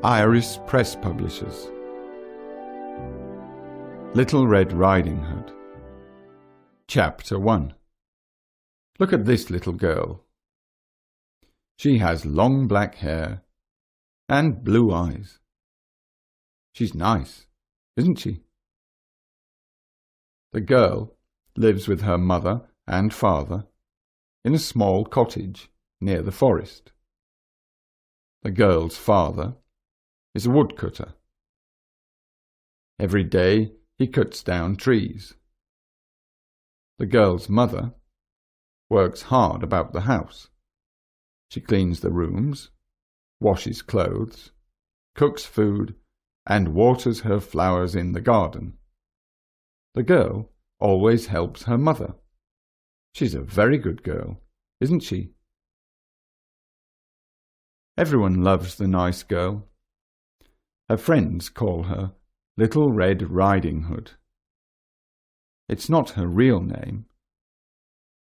Iris Press Publishers. Little Red Riding Hood. Chapter 1. Look at this little girl. She has long black hair and blue eyes. She's nice, isn't she? The girl lives with her mother and father in a small cottage near the forest. The girl's father is a woodcutter. Every day he cuts down trees. The girl's mother works hard about the house. She cleans the rooms, washes clothes, cooks food, and waters her flowers in the garden. The girl always helps her mother. She's a very good girl, isn't she? Everyone loves the nice girl. Her friends call her Little Red Riding Hood. It's not her real name.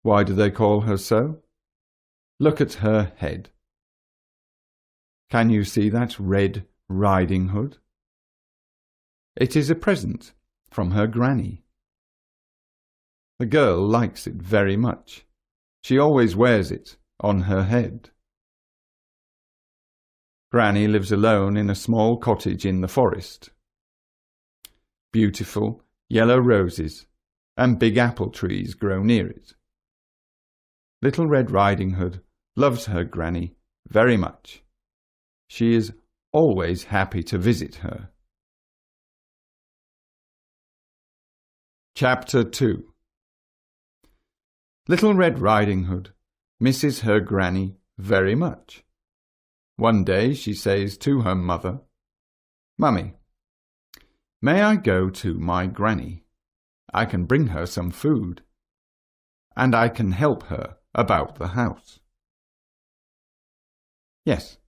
Why do they call her so? Look at her head. Can you see that red riding hood? It is a present from her granny. The girl likes it very much. She always wears it on her head. Granny lives alone in a small cottage in the forest. Beautiful yellow roses and big apple trees grow near it. Little Red Riding Hood loves her granny very much. She is always happy to visit her. Chapter 2. Little Red Riding Hood misses her granny very much. One day she says to her mother, "Mummy, may I go to my granny? I can bring her some food, and I can help her about the house." "Yes,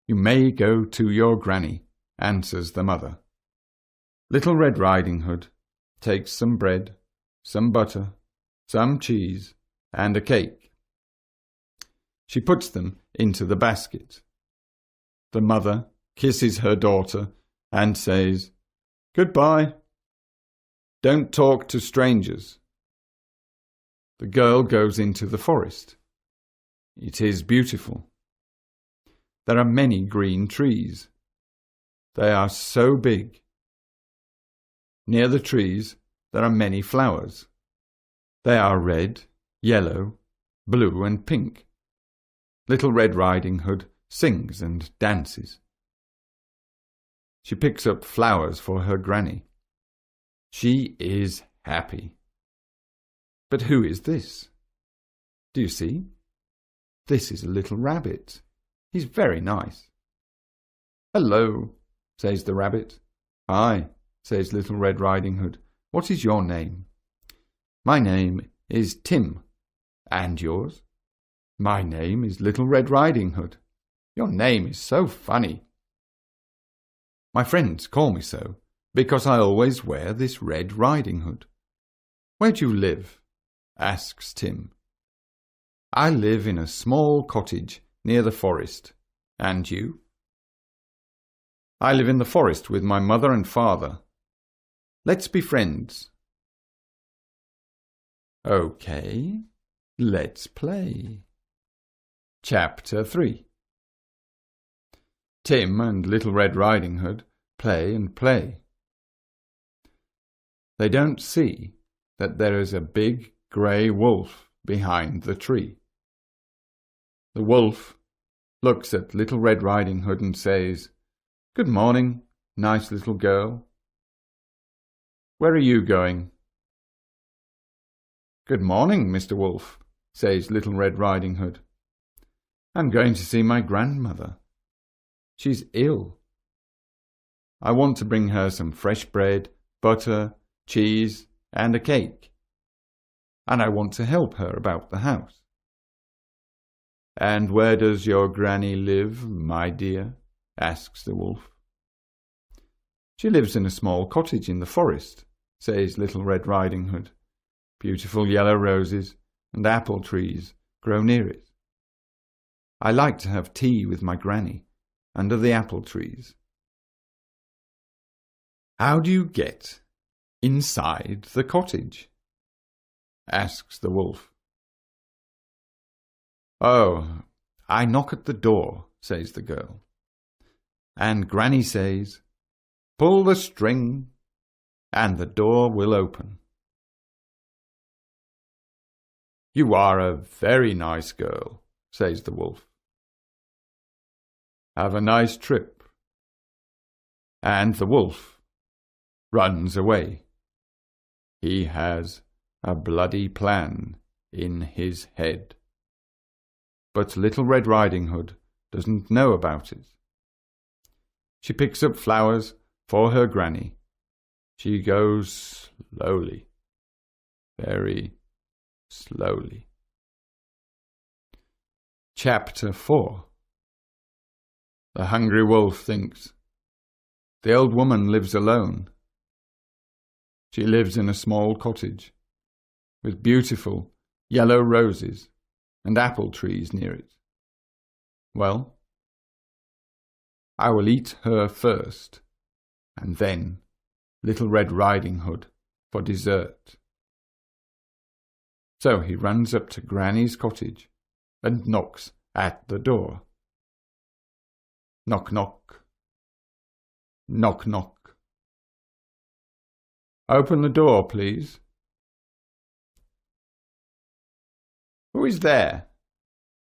you may go to your granny," answers the mother. Little Red Riding Hood takes some bread, some butter, some cheese, and a cake. She puts them into the basket. The mother kisses her daughter and says, "Goodbye. Don't talk to strangers." The girl goes into the forest. It is beautiful. There are many green trees. They are so big. Near the trees there are many flowers. They are red, yellow, blue and pink. Little Red Riding Hood sings and dances. She picks up flowers for her granny. She is happy. But who is this? Do you see? This is a little rabbit. He's very nice. "Hello," says the rabbit. "Hi," says Little Red Riding Hood. "What is your name?" "My name is Tim." "And yours?" "My name is Little Red Riding Hood." "Your name is so funny." "My friends call me so because I always wear this red riding hood." "Where do you live?" asks Tim. "I live in a small cottage near the forest. And you?" "I live in the forest with my mother and father. Let's be friends." "Okay, let's play." Chapter 3. Tim and Little Red Riding Hood play and play. They don't see that there is a big grey wolf behind the tree. The wolf looks at Little Red Riding Hood and says, "Good morning, nice little girl. Where are you going?" "Good morning, Mr. Wolf," says Little Red Riding Hood. "I'm going to see my grandmother. She's ill. I want to bring her some fresh bread, butter, cheese, and a cake. And I want to help her about the house." "And where does your granny live, my dear?" asks the wolf. "She lives in a small cottage in the forest," says Little Red Riding Hood. "Beautiful yellow roses and apple trees grow near it. I like to have tea with my granny under the apple trees. "How do you get inside the cottage?" asks the wolf. "Oh, I knock at the door," says the girl. "And Granny says, 'Pull the string, and the door will open.'" "You are a very nice girl," says the wolf. "Have a nice trip." And the wolf runs away. He has a bloody plan in his head. But Little Red Riding Hood doesn't know about it. She picks up flowers for her granny. She goes slowly, very slowly. Chapter 4. The hungry wolf thinks. The old woman lives alone. She lives in a small cottage, with beautiful yellow roses and apple trees near it. Well, I will eat her first, and then Little Red Riding Hood for dessert. So he runs up to Granny's cottage and knocks at the door. Knock, knock. Knock, knock. "Open the door, please." "Who is there?"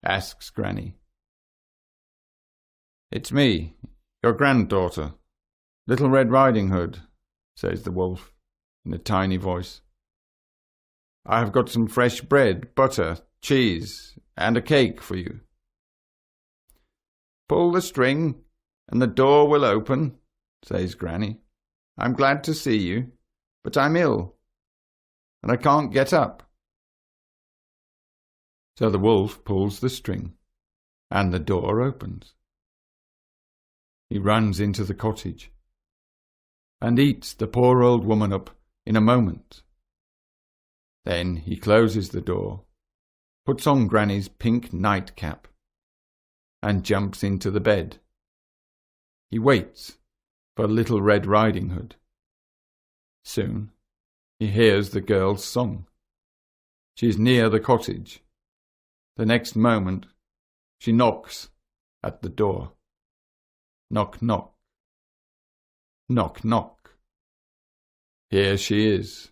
asks Granny. "It's me, your granddaughter, Little Red Riding Hood," says the wolf in a tiny voice. "I have got some fresh bread, butter, cheese, and a cake for you." "Pull the string, and the door will open," says Granny. "I'm glad to see you, but I'm ill, and I can't get up." So the wolf pulls the string, and the door opens. He runs into the cottage, and eats the poor old woman up in a moment. Then he closes the door, puts on Granny's pink nightcap, and jumps into the bed. He waits for Little Red Riding Hood. Soon he hears the girl's song. She's near the cottage. The next moment she knocks at the door. Knock, knock. Knock, knock. Here she is.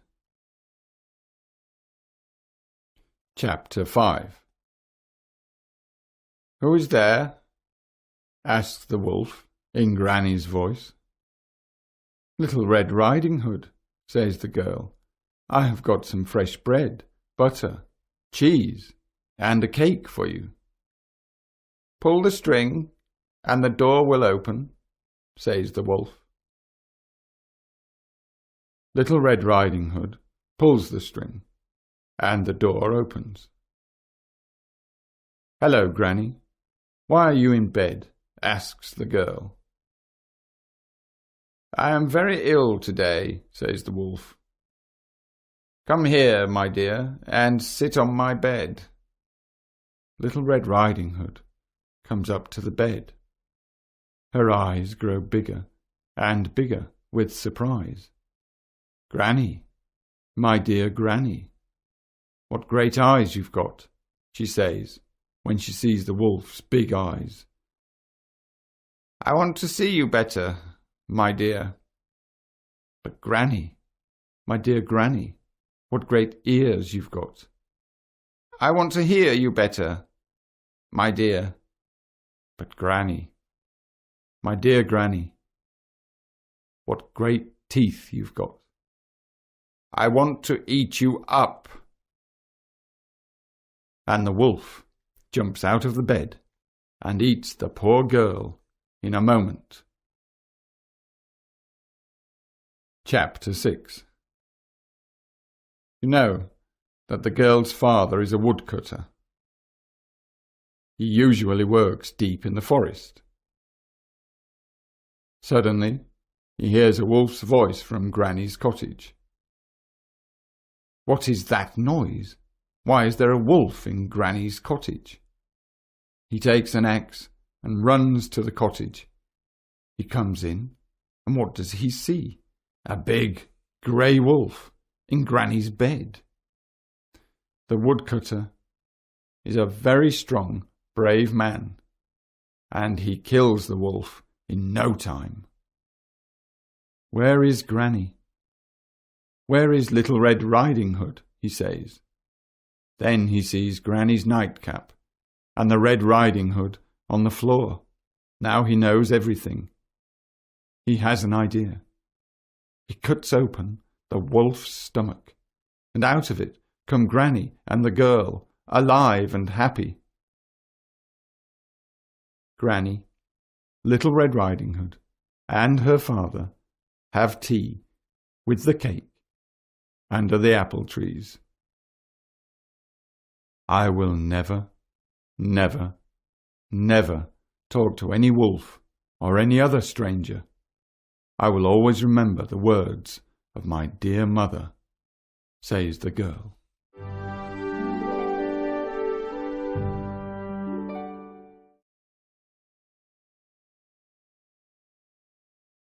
Chapter 5. "Who is there?" asks the wolf in Granny's voice. "Little Red Riding Hood," says the girl. "I have got some fresh bread, butter, cheese, and a cake for you." "Pull the string, and the door will open," says the wolf. Little Red Riding Hood pulls the string, and the door opens. "Hello, Granny. Why are you in bed?" asks the girl. "I am very ill today," says the wolf. "Come here, my dear, and sit on my bed." Little Red Riding Hood comes up to the bed. Her eyes grow bigger and bigger with surprise. "Granny, my dear Granny, what great eyes you've got," she says when she sees the wolf's big eyes. "I want to see you better, my dear." "But Granny, my dear Granny, what great ears you've got." "I want to hear you better, my dear." "But Granny, my dear Granny, what great teeth you've got." "I want to eat you up." And the wolf jumps out of the bed and eats the poor girl in a moment. Chapter 6. You know that the girl's father is a woodcutter. He usually works deep in the forest. Suddenly, he hears a wolf's voice from Granny's cottage. "What is that noise? Why is there a wolf in Granny's cottage?" He takes an axe and runs to the cottage. He comes in, and what does he see? A big grey wolf in Granny's bed. The woodcutter is a very strong, brave man, and he kills the wolf in no time. "Where is Granny? Where is Little Red Riding Hood?" he says. Then he sees Granny's nightcap and the Red Riding Hood on the floor. Now he knows everything. He has an idea. He cuts open the wolf's stomach, and out of it come Granny and the girl, alive and happy. Granny, Little Red Riding Hood, and her father have tea with the cake under the apple trees. I will never, never, never talk to any wolf or any other stranger. I will always remember the words of my dear mother, says the girl.